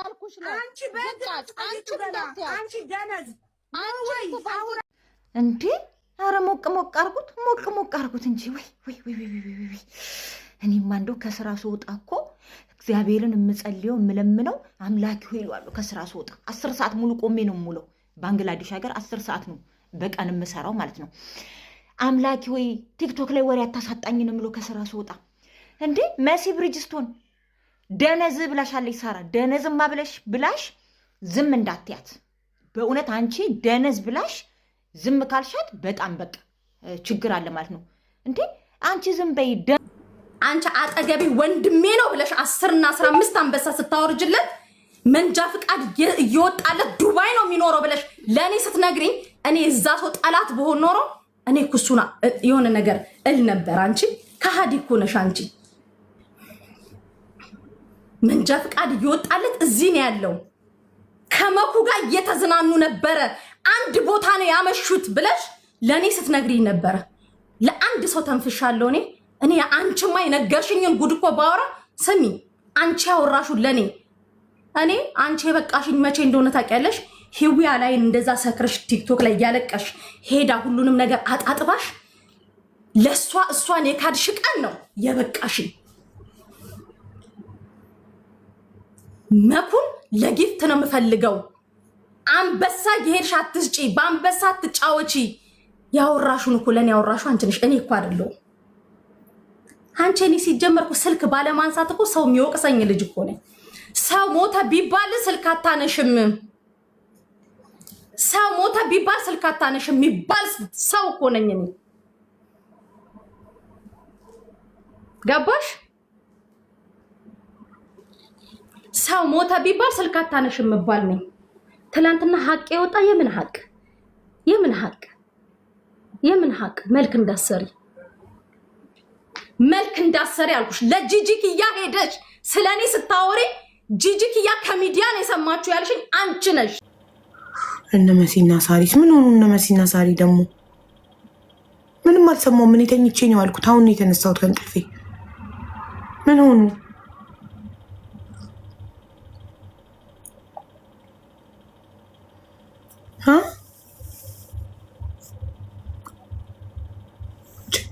እያልኩሽ ነው። አንቺ በእንት አንቺ ደነዝ እንዴ! ኧረ ሞቅ ሞቅ አርጉት እንጂ ወይ እኔማ እንደው ከስራ ስወጣ እኮ እግዚአብሔርን የምጸልየው የምለምነው አምላክ ሆይ ይሏለሁ። ከስራ ስወጣ 10 ሰዓት ሙሉ ቆሜ ነው የምውለው። ባንግላዴሽ ሀገር 10 ሰዓት ነው በቀን የምሰራው ማለት ነው። አምላክ ሆይ ቲክቶክ ላይ ወሬ አታሳጣኝ ነው የምለው ከስራ ስወጣ። እንዴ መሲ ብሪጅስቶን ደነዝ ብላሻለች ሳራ። ደነዝማ ብላሽ ዝም እንዳትያት በእውነት አንቺ ደነዝ ብላሽ ዝም ካልሻት በጣም በቃ ችግር አለ ማለት ነው። እንዴ አንቺ ዝም በይ። አንቺ አጠገቢ ወንድሜ ነው ብለሽ 10 እና 15 አንበሳ ስታወርጅለት መንጃ ፍቃድ እየወጣለት ዱባይ ነው የሚኖረው ብለሽ ለኔ ስትነግሪኝ እኔ እዛ ሰው ጠላት በሆን ኖሮ እኔ ኩሱና የሆነ ነገር እል ነበር። አንቺ ከሃዲ እኮ ነሽ አንቺ። መንጃ ፍቃድ እየወጣለት እዚህ ነው ያለው ከመኩ ጋር እየተዝናኑ ነበረ አንድ ቦታ ነው ያመሹት ብለሽ ለኔ ስትነግሪኝ ነበር። ለአንድ ሰው ተንፍሻለሁ እኔ አንቺማ የነገርሽኝን ጉድ እኮ ባወራ ስሚ አንቺ ያወራሹ ለኔ እኔ አንቺ የበቃሽኝ መቼ እንደሆነ ታውቂያለሽ? ሂዊያ ላይ እንደዛ ሰክረሽ ቲክቶክ ላይ ያለቀሽ ሄዳ ሁሉንም ነገር አጣጥባሽ ለሷ እሷን የካድሽ ቀን ነው የበቃሽኝ። መኩን ለጊፍት ነው የምፈልገው። አንበሳ የሄድሽ አትስጪ፣ በአንበሳ አትጫወቺ። ያወራሹን እኮ ለኔ ያወራሹ አንቺ ነሽ፣ እኔ እኮ አይደለሁም። አንቺ እኔ ሲጀመርኩ ስልክ ባለማንሳት እኮ ሰው የሚወቅሰኝ ልጅ እኮ ነኝ። ሰው ሞተ ቢባል ስልክ አታነሽም፣ ሰው ሞተ ቢባል ስልክ አታነሽም የሚባል ሰው እኮ ነኝ እኔ። ገባሽ? ሰው ሞተ ቢባል ስልክ አታነሽም የሚባል ነኝ። ትላንትና ሀቅ የወጣ የምን ሀቅ መልክ እንዳሰሪ አልኩሽ። ለጂጂኪያ ሄደሽ ስለኔ ስታወሪ ጂጂኪያ ከሚዲያ ነው የሰማችሁ ያልሽኝ አንቺ ነሽ። እነ መሲና ሳሪስ ምን ሆኑ? እነ መሲና ሳሪ ደግሞ ምንም አልሰማሁም። ምን ተኝቼ ነው ያልኩት። አሁን ነው የተነሳሁት ከእንቅልፌ። ምን ሆኑ?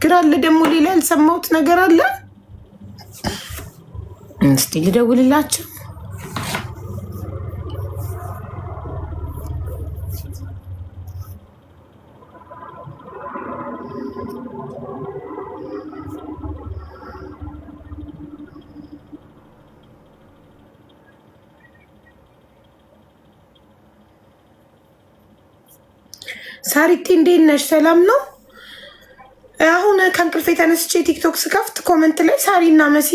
ችግር አለ ደግሞ ሌላ ያልሰማሁት ነገር አለ። እስቲ ልደውልላቸው። ሳሪቴ እንዴት ነሽ? ሰላም ነው? አሁን ከእንቅልፌ ተነስቼ ቲክቶክ ስከፍት ኮመንት ላይ ሳሪና መሲ